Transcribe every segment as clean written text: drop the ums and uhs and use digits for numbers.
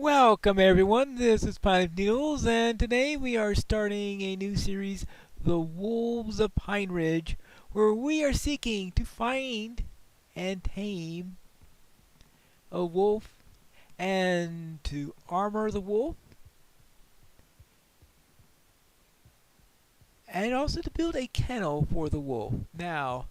Welcome everyone, this is Pinetopia, and today we are starting a new series, The Wolves of Pine Ridge, where we are seeking to find and tame a wolf and to armor the wolf and also to build a kennel for the wolf. Now,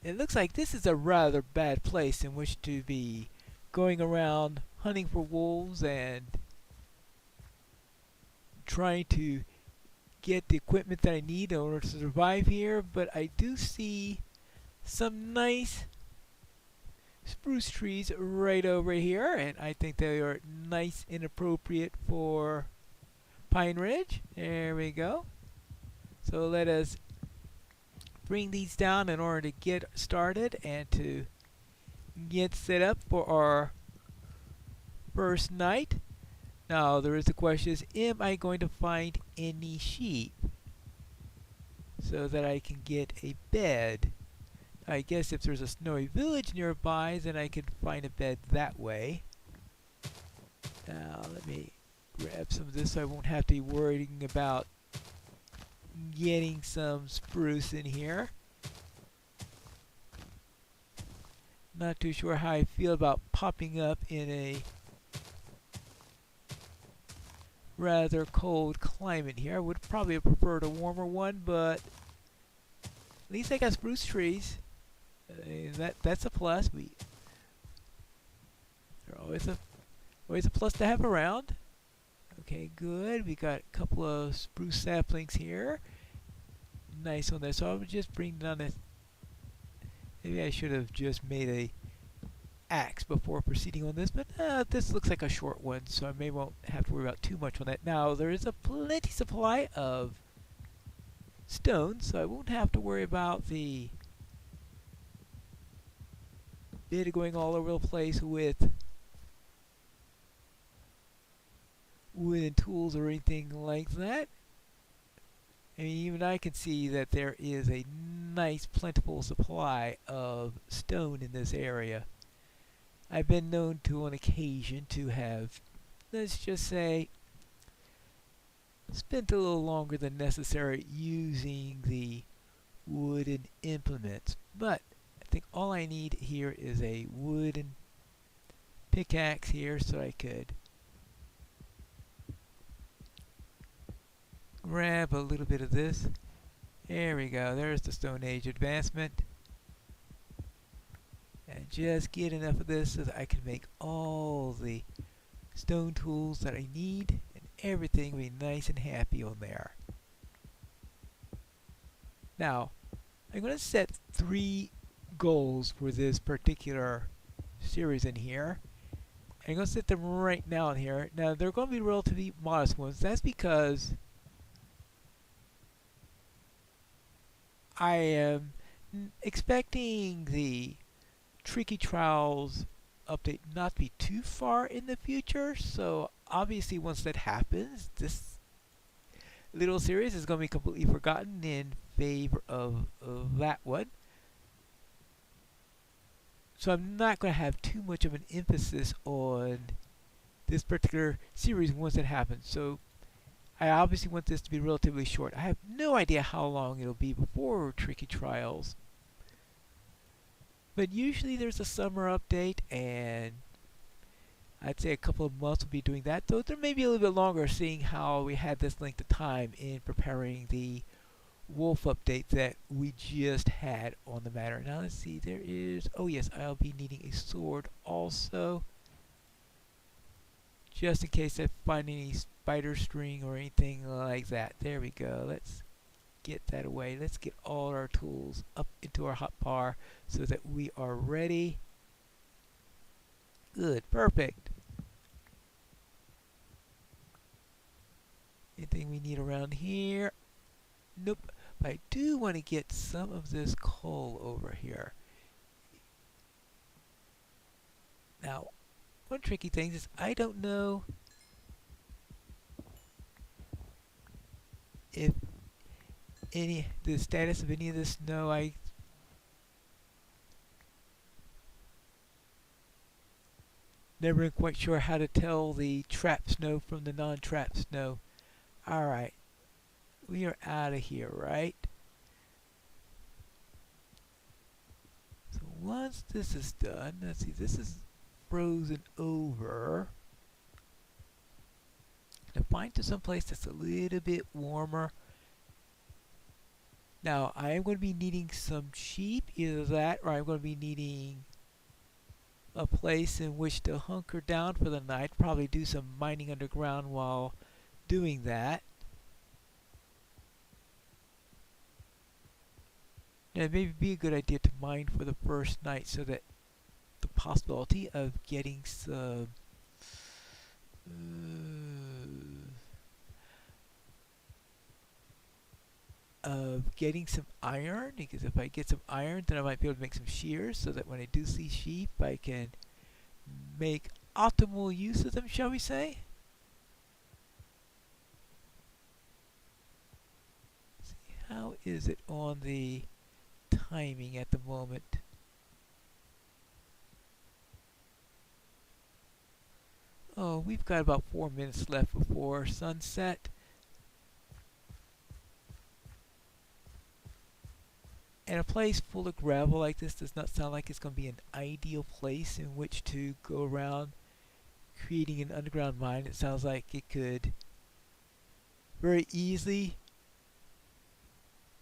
it looks like this is a rather bad place in which to be going around hunting for wolves and trying to get the equipment that I need in order to survive here, but I do see some nice spruce trees right over here, and I think they are nice and appropriate for Pine Ridge. There we go. So let us bring these down in order to get started and to get set up for our first night. Now there is the question is, am I going to find any sheep so that I can get a bed? I guess if there's a snowy village nearby, then I could find a bed that way. Now let me grab some of this so I won't have to be worrying about getting some spruce in here. Not too sure how I feel about popping up in a rather cold climate here. I would probably have preferred a warmer one, but at least I got spruce trees. That's a plus. They're always a plus to have around. Okay, good. We got a couple of spruce saplings here. Nice on there. So I'll just bring down this. Maybe I should have just made a axe before proceeding on this, but this looks like a short one, so I may won't have to worry about too much on that. Now there is a plenty supply of stone, so I won't have to worry about the bit going all over the place with wooden tools or anything like that. I mean, even I can see that there is a nice plentiful supply of stone in this area. I've been known to on occasion to have, let's just say, spent a little longer than necessary using the wooden implements. But I think all I need here is a wooden pickaxe here so I could grab a little bit of this. There we go, there's the Stone Age advancement. And just get enough of this so that I can make all the stone tools that I need, and everything will be nice and happy on there. Now, I'm going to set 3 goals for this particular series in here. I'm going to set them right now in here. Now, they're going to be relatively modest ones. That's because I am expecting the Tricky Trials update not to be too far in the future, so obviously once that happens, this little series is going to be completely forgotten in favor of that one. So I'm not going to have too much of an emphasis on this particular series once it happens. So I obviously want this to be relatively short. I have no idea how long it'll be before Tricky Trials. But usually there's a summer update, and I'd say a couple of months will be doing that. Though there may be a little bit longer, seeing how we had this length of time in preparing the wolf update that we just had on the matter. Now let's see, there is, oh yes, I'll be needing a sword also, just in case I find any spider string or anything like that. There we go. Let's get that away. Let's get all our tools up into our hotbar so that we are ready. Good, perfect. Anything we need around here? Nope. But I do want to get some of this coal over here. Now, one tricky thing is I don't know if the status of any of this snow. Never been quite sure how to tell the trap snow from the non-trap snow. Alright, we are out of here, right? So once this is done, let's see, this is frozen over. To find to some place that's a little bit warmer. Now, I am going to be needing some sheep, either that or I'm going to be needing a place in which to hunker down for the night. Probably do some mining underground while doing that. Now, it may be a good idea to mine for the first night so that the possibility of getting some iron, because if I get some iron then I might be able to make some shears so that when I do see sheep I can make optimal use of them, shall we say? Let's see, how is it on the timing at the moment? Oh, we've got about 4 minutes left before sunset. And a place full of gravel like this does not sound like it's going to be an ideal place in which to go around creating an underground mine. It sounds like it could very easily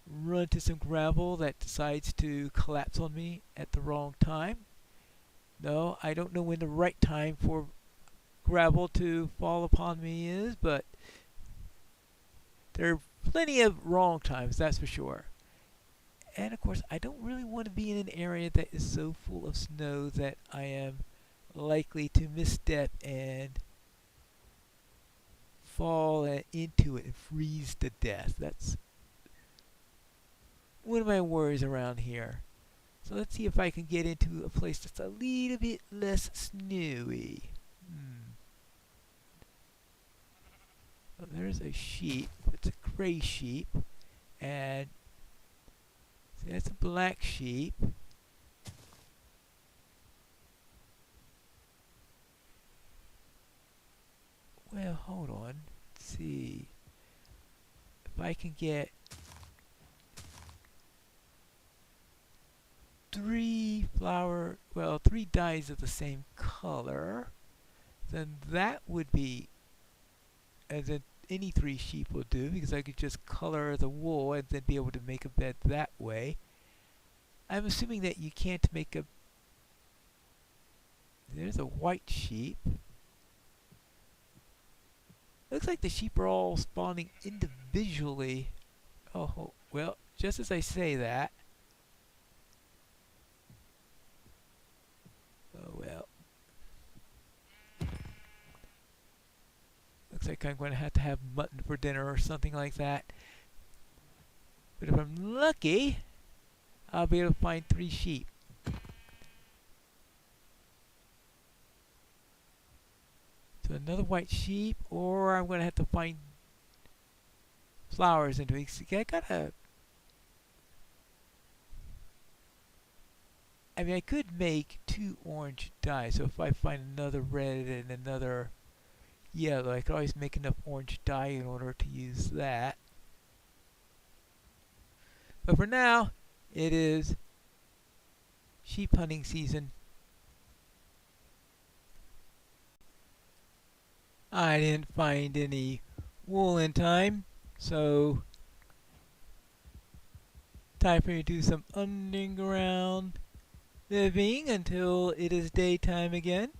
run into some gravel that decides to collapse on me at the wrong time. No, I don't know when the right time for gravel to fall upon me is, but there are plenty of wrong times, that's for sure. And of course, I don't really want to be in an area that is so full of snow that I am likely to misstep and fall into it and freeze to death. That's one of my worries around here. So let's see if I can get into a place that's a little bit less snowy. Well, there's a sheep. It's a gray sheep. And that's a black sheep. Well, hold on. Let's see if I can get three dyes of the same color. Then that would be, as in any 3 sheep will do, because I could just color the wool and then be able to make a bed that way. I'm assuming that you can't make a... There's a white sheep. Looks like the sheep are all spawning individually. Oh, well, just as I say that. Oh, well. Looks like I'm going to have mutton for dinner or something like that. But if I'm lucky, I'll be able to find 3 sheep. So another white sheep, or I'm going to have to find flowers into it. I could make 2 orange dyes. So if I find another red and another yellow, I could always make enough orange dye in order to use that. But for now, it is sheep hunting season. I didn't find any wool in time, so time for me to do some underground living until it is daytime again.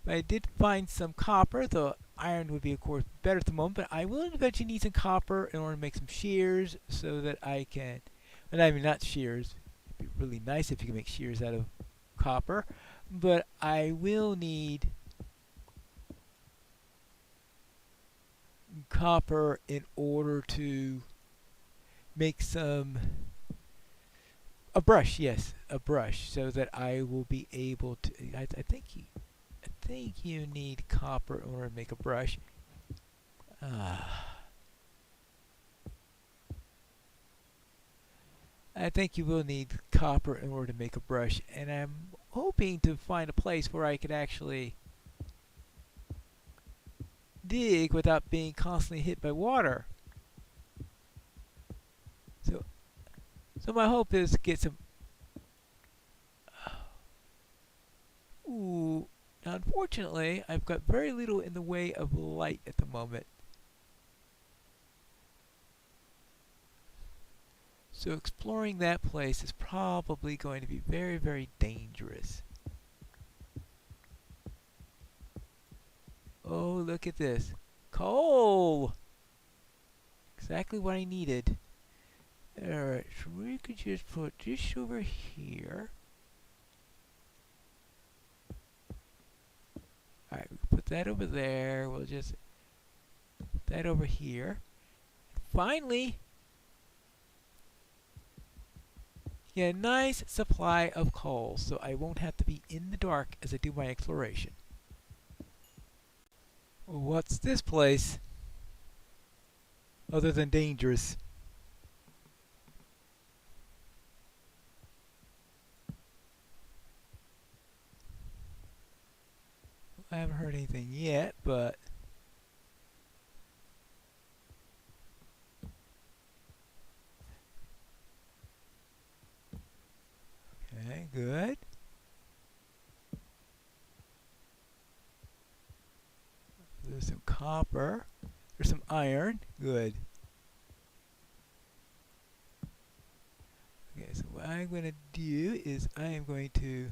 But I did find some copper. The iron would be, of course, better at the moment, but I will eventually need some copper in order to make some shears so that I can... Well, I mean, not shears. It'd be really nice if you could make shears out of copper. But I will need copper in order to make a brush, yes, a brush, so that I will be able to... I think you need copper in order to make a brush. I think you will need copper in order to make a brush, and I'm hoping to find a place where I could actually dig without being constantly hit by water. So my hope is to get some. Ooh, now unfortunately, I've got very little in the way of light at the moment. So exploring that place is probably going to be very, very dangerous. Oh, look at this. Coal! Exactly what I needed. Alright, so we could just put this over here. Alright, we put that over there. We'll just put that over here. Finally, get a nice supply of coal, so I won't have to be in the dark as I do my exploration. What's this place? Other than dangerous. I haven't heard anything yet, but okay, good. There's some copper. There's some iron. Good. Okay, so what I'm going to do is I am going to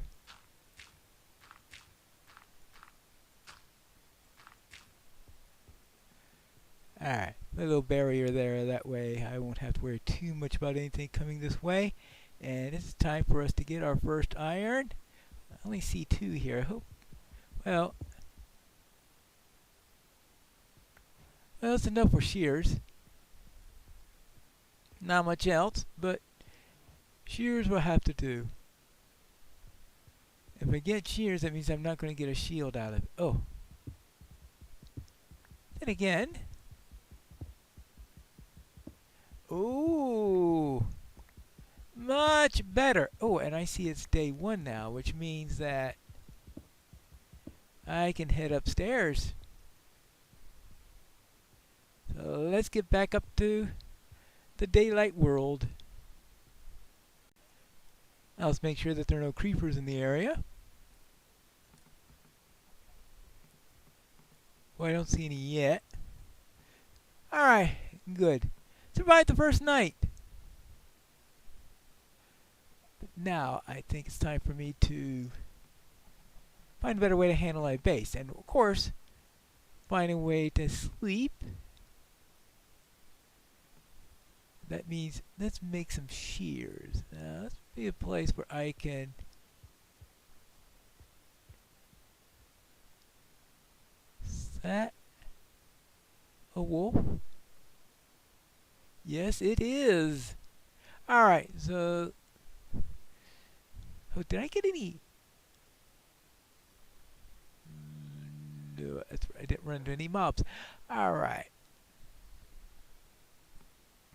alright, a little barrier there, that way I won't have to worry too much about anything coming this way. And it's time for us to get our first iron. I only see 2 here. I hope, well, it's enough for shears. Not much else, but shears will have to do. If I get shears, that means I'm not going to get a shield out of it. Oh. Then again. Ooh. Much better. Oh, and I see it's day 1 now, which means that I can head upstairs. So let's get back up to the daylight world. Now let's make sure that there are no creepers in the area. Well, I don't see any yet. Alright, good. Survived the first night. But now I think it's time for me to find a better way to handle my base. And of course, find a way to sleep. That means let's make some shears. Now let's be a place where I can set a wolf. Yes, it is. Alright, so oh, did I get any? No, that's right. I didn't run into any mobs. Alright.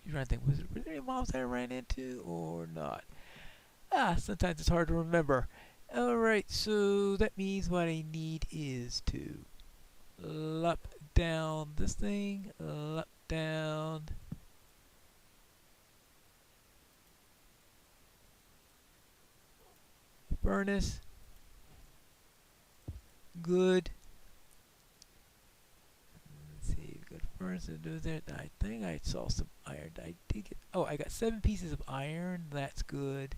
I'm trying to think, were there any mobs that I ran into or not? Sometimes it's hard to remember. Alright, so that means what I need is to lop down this thing, lop down furnace. Good. Let's see, good furnace to do that. I think I saw some iron. I did get, oh, I got 7 pieces of iron. That's good.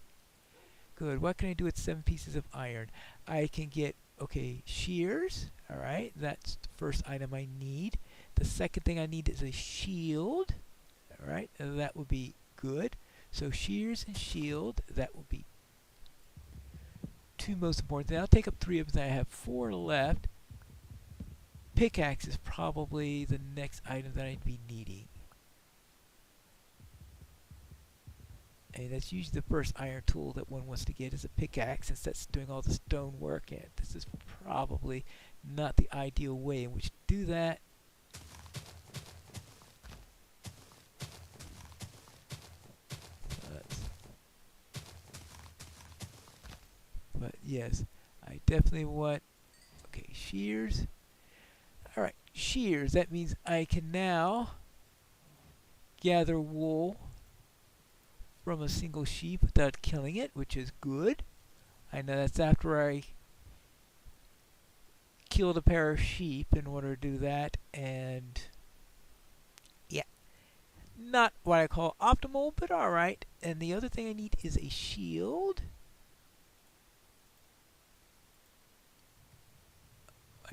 Good. What can I do with 7 pieces of iron? I can get, okay, shears. Alright, that's the first item I need. The second thing I need is a shield. Alright, that would be good. So shears and shield, that will be 2 most important things. I'll take up 3 of them. I have 4 left. Pickaxe is probably the next item that I'd be needing. And that's usually the first iron tool that one wants to get is a pickaxe, since that's doing all the stone work, and this is probably not the ideal way in which to do that. Yes, I definitely want, okay, shears. Alright, shears. That means I can now gather wool from a single sheep without killing it, which is good. I know that's after I killed a pair of sheep in order to do that, and yeah, not what I call optimal, but alright. And the other thing I need is a shield.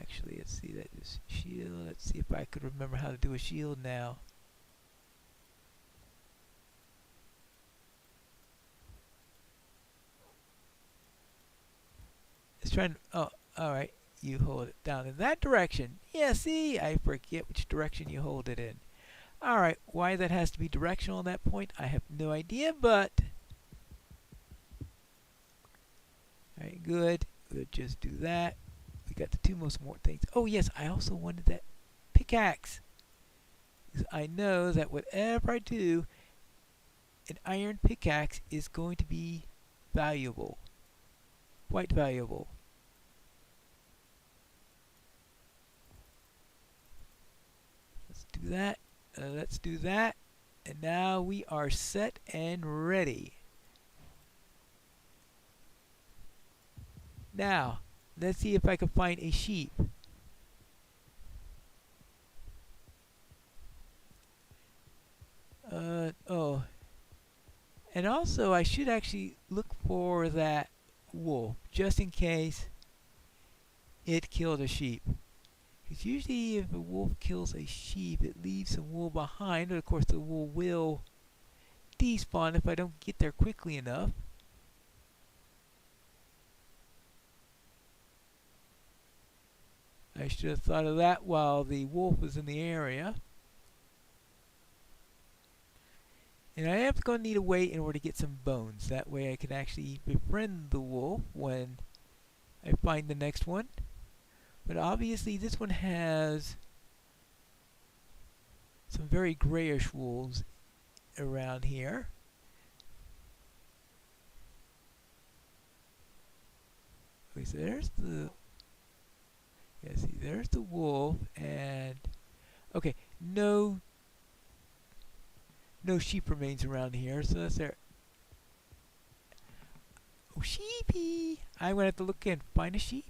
Actually, let's see, that is shield. Let's see if I could remember how to do a shield now. It's trying to, oh, alright. You hold it down in that direction. Yeah, see, I forget which direction you hold it in. Alright, why that has to be directional at that point, I have no idea, but... Alright, good. We'll just do that. We got the two most important things. Oh yes, I also wanted that pickaxe. Because I know that whatever I do, an iron pickaxe is going to be valuable. Quite valuable. Let's do that. Let's do that. And now we are set and ready. Now, let's see if I can find a sheep. Oh. And also, I should actually look for that wolf, just in case it killed a sheep. Because usually if a wolf kills a sheep, it leaves some wool behind. And of course, the wool will despawn if I don't get there quickly enough. I should have thought of that while the wolf was in the area. And I am going to need a way in order to get some bones. That way I can actually befriend the wolf when I find the next one. But obviously this one has some very grayish wolves around here. Okay, so there's the... Yeah, see, there's the wolf, and... Okay, no sheep remains around here, so that's there. Oh, sheepy! I'm gonna have to look and find a sheep.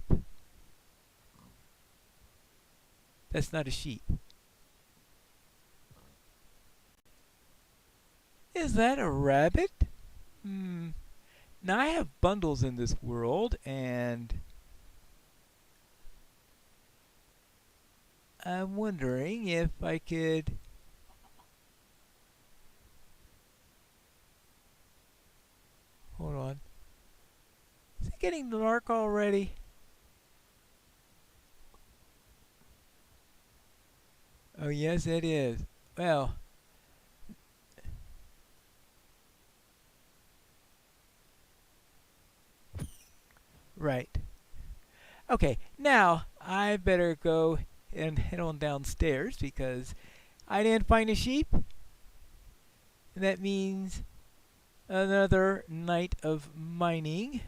That's not a sheep. Is that a rabbit? Now I have bundles in this world, and I'm wondering if I could... Hold on. Is it getting dark already? Oh yes, it is. Well... Right. Okay, now I better go and head on downstairs because I didn't find a sheep. And that means another night of mining.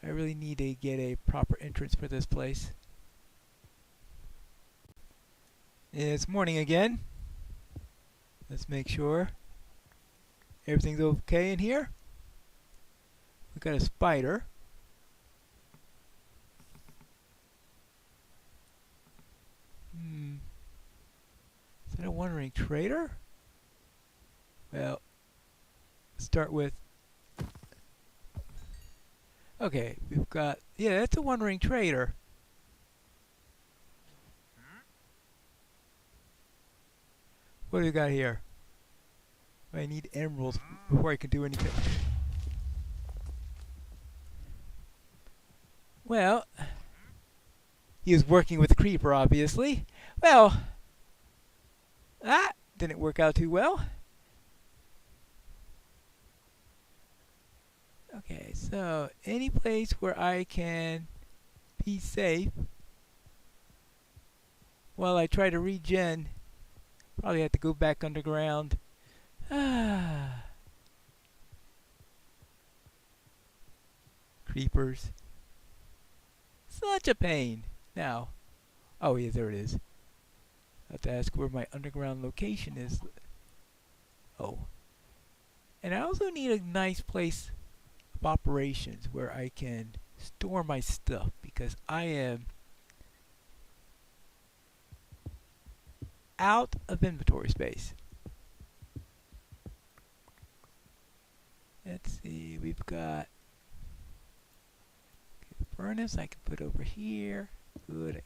I really need to get a proper entrance for this place. It's morning again. Let's make sure everything's okay in here. We got a spider. Is that a wandering trader? Well, start with... Okay, we've got... Yeah, that's a wandering trader. What do we got here? I need emeralds before I can do anything. Well, he was working with the creeper, obviously. Well, that didn't work out too well. Okay, so any place where I can be safe while I try to regen. Probably have to go back underground. Creepers. Such a pain. Now, oh yeah, there it is. I have to ask where my underground location is. Oh. And I also need a nice place of operations where I can store my stuff because I am out of inventory space. Let's see, we've got furnace I can put over here. Good.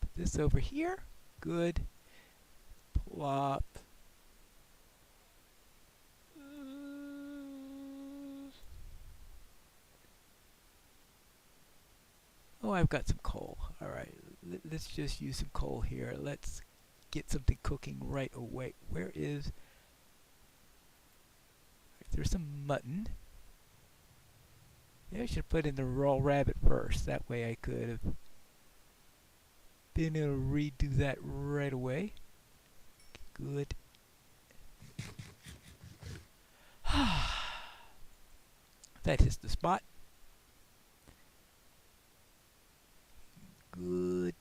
Put this over here. Good. Plop. Oh, I've got some coal. Alright, let's just use some coal here. Let's get something cooking right away. Where is... There's some mutton. Maybe I should put in the raw rabbit first. That way I could have been able to redo that right away. Good. That is the spot. Good.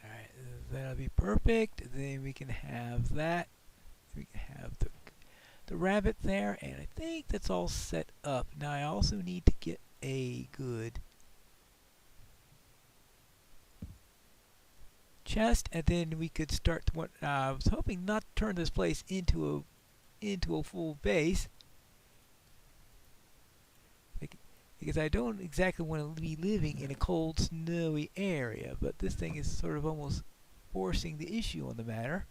Alright, that'll be perfect. Then we can have that. We can have the rabbit there, and I think that's all set up. Now I also need to get a good chest, and then we could start to I was hoping not to turn this place into a full base, because I don't exactly want to be living in a cold, snowy area, but this thing is sort of almost forcing the issue on the matter.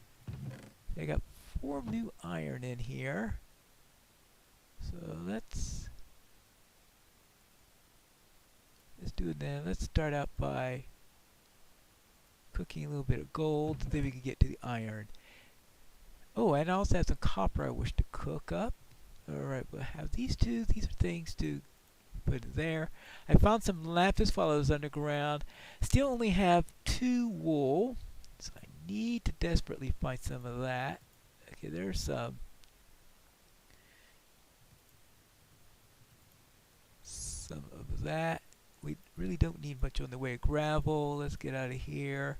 I got 4 new iron in here, so let's do it then. Let's start out by cooking a little bit of gold, then we can get to the iron. Oh, and I also have some copper I wish to cook up. Alright, we'll have these two. These are things to put there. I found some lapis while I was underground. Still only have 2 wool, so I need to desperately find some of that. Okay, there's some of that. We really don't need much on the way of gravel. Let's get out of here.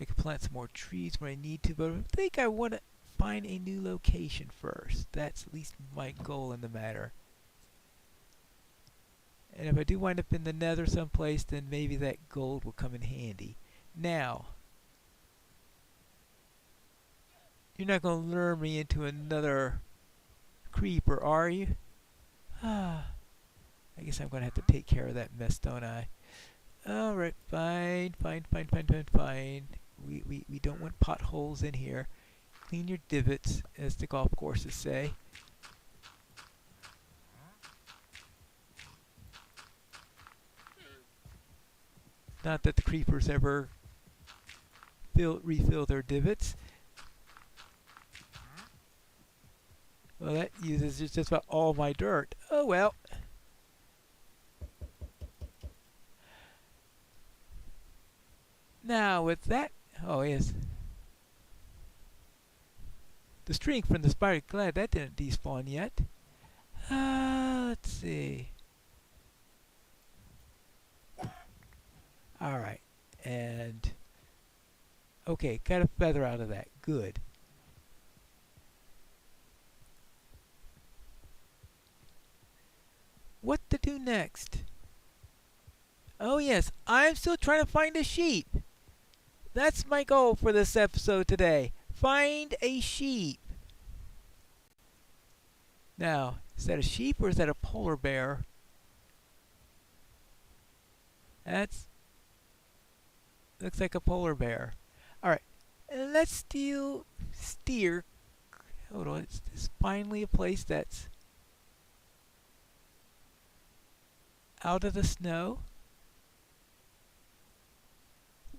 I can plant some more trees where I need to, but I think I want to find a new location first. That's at least my goal in the matter. And if I do wind up in the nether someplace, then maybe that gold will come in handy. Now, you're not going to lure me into another creeper, are you? I guess I'm going to have to take care of that mess, don't I? Alright, fine. We don't want potholes in here. Clean your divots, as the golf courses say. Not that the creepers ever refill their divots. Well, that uses just about all my dirt. Oh well. Now with that, oh yes, the string from the spider glad that didn't despawn yet. Let's see. All right, and okay, got a feather out of that. Good. What to do next? Oh yes, I'm still trying to find a sheep. That's my goal for this episode today. Find a sheep. Now, is that a sheep or is that a polar bear? That's... looks like a polar bear. Alright, let's steer... Hold on, is this finally a place that's out of the snow?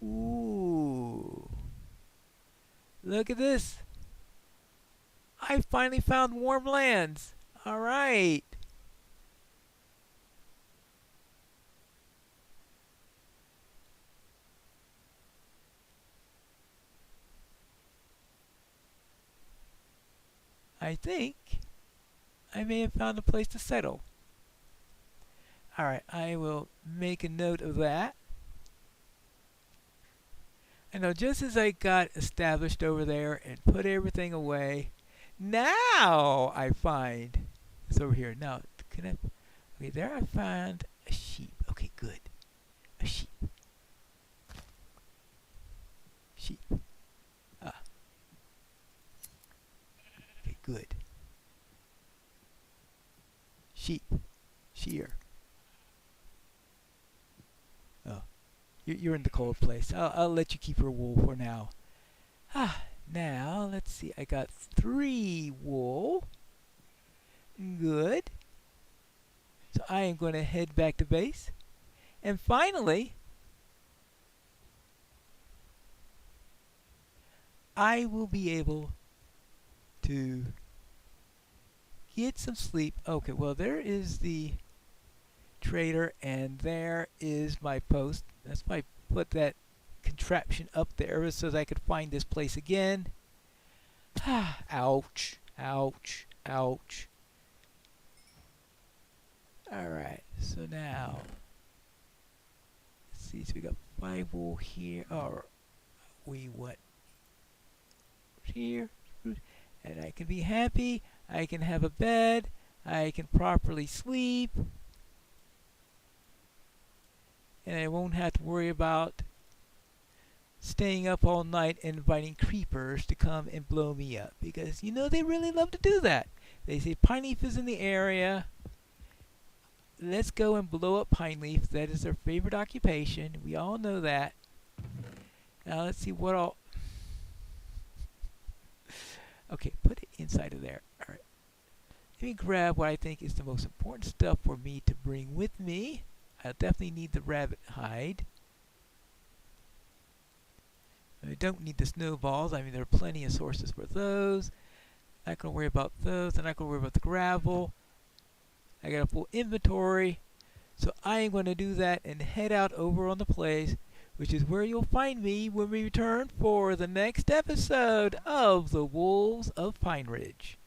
Ooh. Look at this. I finally found warm lands. All right. I think I may have found a place to settle. Alright, I will make a note of that. I know just as I got established over there and put everything away, now I find it's over here. Now, okay, there I found a sheep. Okay, good. A sheep. Sheep. Ah, okay, good. Sheep. Shear. Oh, you're in the cold place. I'll let you keep your wool for now. Now, let's see. I got 3 wool. Good. So I am going to head back to base. And finally, I will be able to get some sleep. Okay, well, there is the trader, and there is my post. That's why I put that contraption up there so that I could find this place again. Ouch, ouch, ouch. Alright, so now, let's see, so we got 5 wool here, or we went here, and I can be happy, I can have a bed, I can properly sleep, and I won't have to worry about staying up all night and inviting creepers to come and blow me up, because you know they really love to do that. They say Pine Leaf is in the area, let's go and blow up Pine Leaf. That is their favorite occupation. We all know that. Now let's see what all. Okay, put it inside of there. Alright. Let me grab what I think is the most important stuff for me to bring with me. I'll definitely need the rabbit hide. I don't need the snowballs. I mean, there are plenty of sources for those. Not going to worry about those. I'm not going to worry about the gravel. I got a full inventory. So I am going to do that and head out over on the place, which is where you'll find me when we return for the next episode of The Wolves of Pine Ridge.